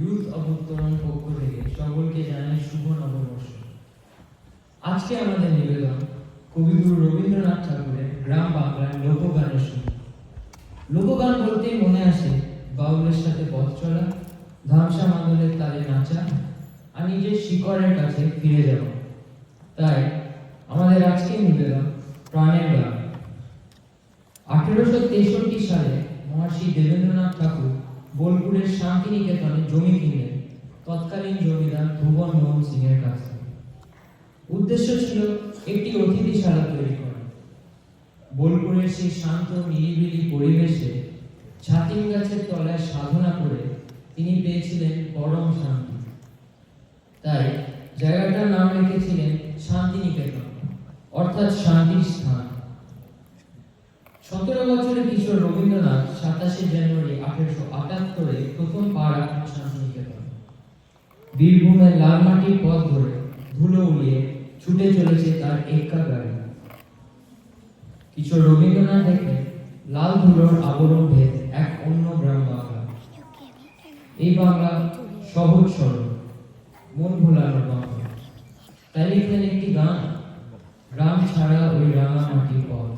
Youth অবতরণ পক্ষ থেকে সকলকে জানাই শুভ নববর্ষ। আজকে আমাদের নিবেদন কবিগুরু রবীন্দ্রনাথ ঠাকুরের গ্রাম বাংলার লোকগানের শুরু। লোকগান বলতেই মনে আসে বাউলের সাথে পথ চলা, ধামসা মাদলের তালে নাচা আর নিজের শিকড়ের কাছে ফিরে যাওয়া। তাই আমাদের আজকের নিবেদন প্রাণের গান। 1863 সালে মহর্ষি দেবেন্দ্রনাথ ঠাকুর বোলপুরের শান্তিনিকেতনে জমি কিনলেন তৎকালীন জমিদার ভুবন মোহন সিং এর কাছে। উদ্দেশ্য ছিল একটি অতিথিশালা তৈরি করা। বোলপুরের সেই শান্ত নিরিবিলি পরিবেশে ছাতিম গাছের তলায় সাধনা করে তিনি পেয়েছিলেন পরম শান্তি। তাই জায়গাটার নাম রেখেছিলেন শান্তিনিকেতন, অর্থাৎ শান্তির স্থান। 17 বছরের কিশোর রবীন্দ্রনাথ 27 জানুয়ারি 1878 প্রথম পা রাখেন শান্তিনিকেতন। বীরভূমের লাল মাটির পথ ধরে ধুলো উড়িয়ে ছুটে চলেছে তার এক্কা গাড়ি। কিশোর রবীন্দ্রনাথ দেখলেন লাল ধুলোর আবরণ ভেদ এক অন্য গ্রাম বাংলা। এই বাংলা সহজ সরল, মন ভোলানোর বাংলা। তাই লিখলেন একটি গান, গ্রাম ছাড়া ওই রাঙা মাটির পথ।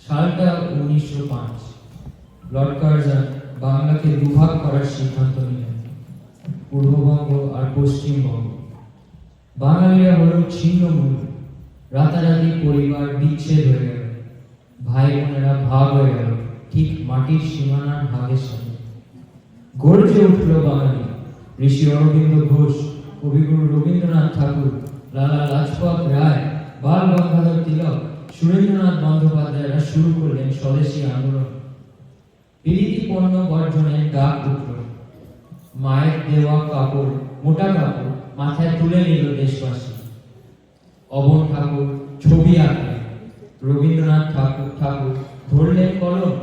সালটা 1905। লর্ড কার্জন বাংলাকে দুভাগ করার সিদ্ধান্ত নিলেন, পূর্ববঙ্গ আর পশ্চিমবঙ্গ। বাঙালিরা হলো ছিন্নমূল, রাতারাতি পরিবার বিচ্ছেদ হয়ে গেল, ভাই বোনেরা ভাগ হয়ে গেল ঠিক মাটির সীমানার ভাগের সাথে। গর্জে উঠল বাঙালি। ঋষি অরবিন্দ ঘোষ, কবিগুরু রবীন্দ্রনাথ ঠাকুর, লালা লাজপত রায়, বাল গঙ্গাধর তিলক, সুরেন্দ্রনাথ বন্দ্যোপাধ্যায়রা শুরু করলেন স্বদেশী আন্দোলন। বিলিতি পণ্য বর্জনের ডাক উঠল। মায়ের দেওয়া কাপড়, মোটা কাপড় মাথায় তুলে নিল দেশবাসী। অবন ঠাকুর ছবি আঁকলেন, রবীন্দ্রনাথ ঠাকুর ধরলেন কলম,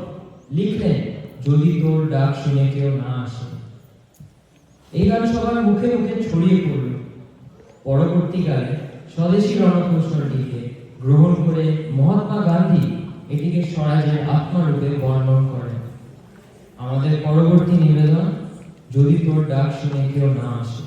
লিখলেন যদি তোর ডাক শুনে কেউ না আসে। এই গান সবার মুখে মুখে ছড়িয়ে পড়ল। পরবর্তীকালে স্বদেশী রণকৌশলটিকে গ্রহণ করে মহাত্মা গান্ধী এটিকে স্বরাজের আত্মারূপে বর্ণন করেন। আমাদের পরবর্তী নিবেদন, যদি তোর ডাক শুনে কেউ না আসে।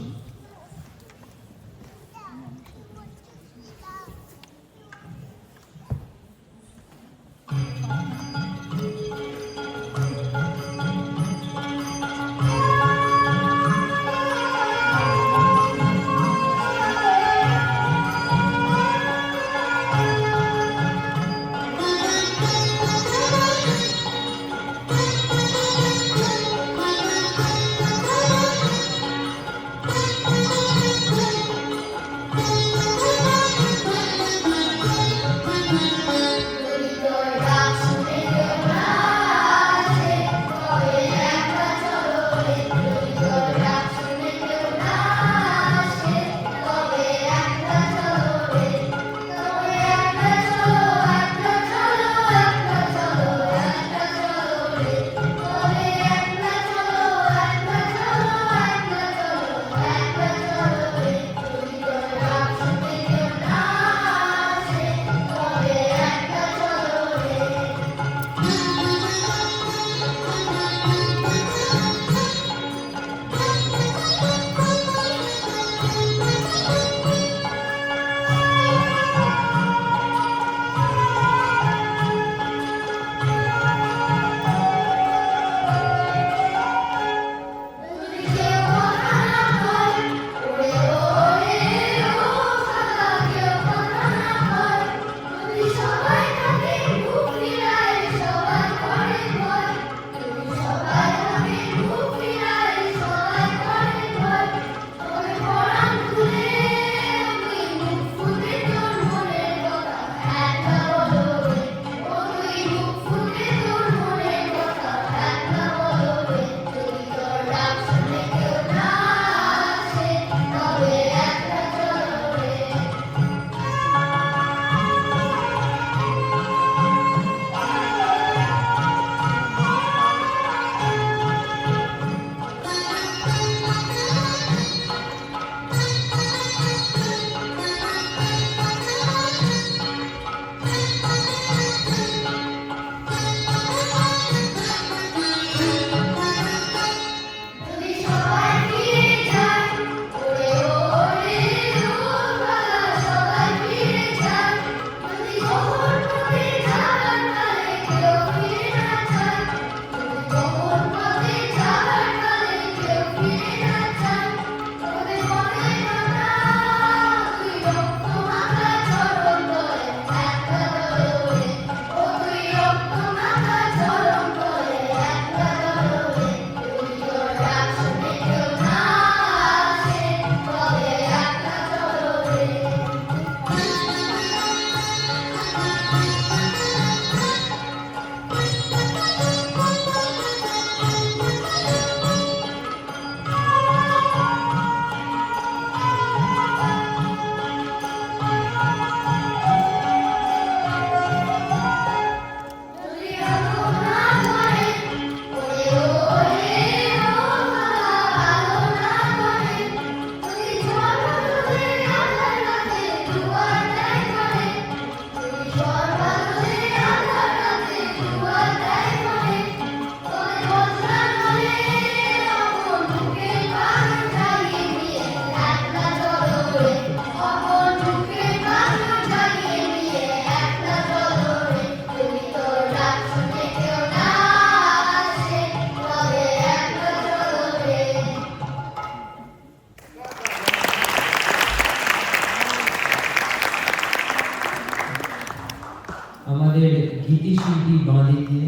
আমাদের গীতিশিল্পী বাঁদিকে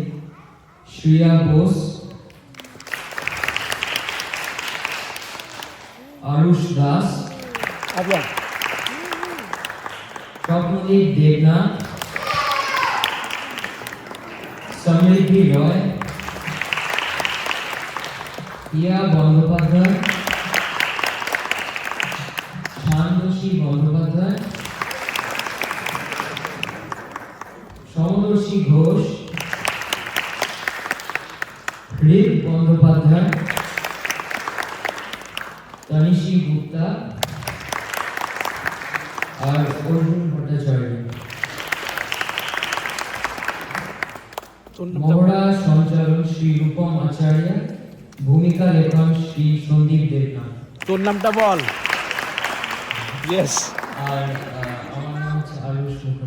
শ্রেয়া বোস, আরুষ দাস, স্বপ্নদীপ দেবনাথ, সমৃদ্ধি রয়, পিয়া বন্দ্যোপাধ্যায়, শান্তোষী বন্দ্যোপাধ্যায়, সমদর্শী ঘোষ, হৃদ বন্দ্যোপাধ্যায়, তনিশী গুপ্তা আর অর্জুন ভট্টাচার্য। মহড়া সঞ্চালন শ্রী রূপম আচার্য, ভূমিকা লেখন শ্রী সন্দীপ দেবনাথ। তোর নামটা বল। ইয়েস। আর আমার নাম হচ্ছে আরুষ মুখার্জি।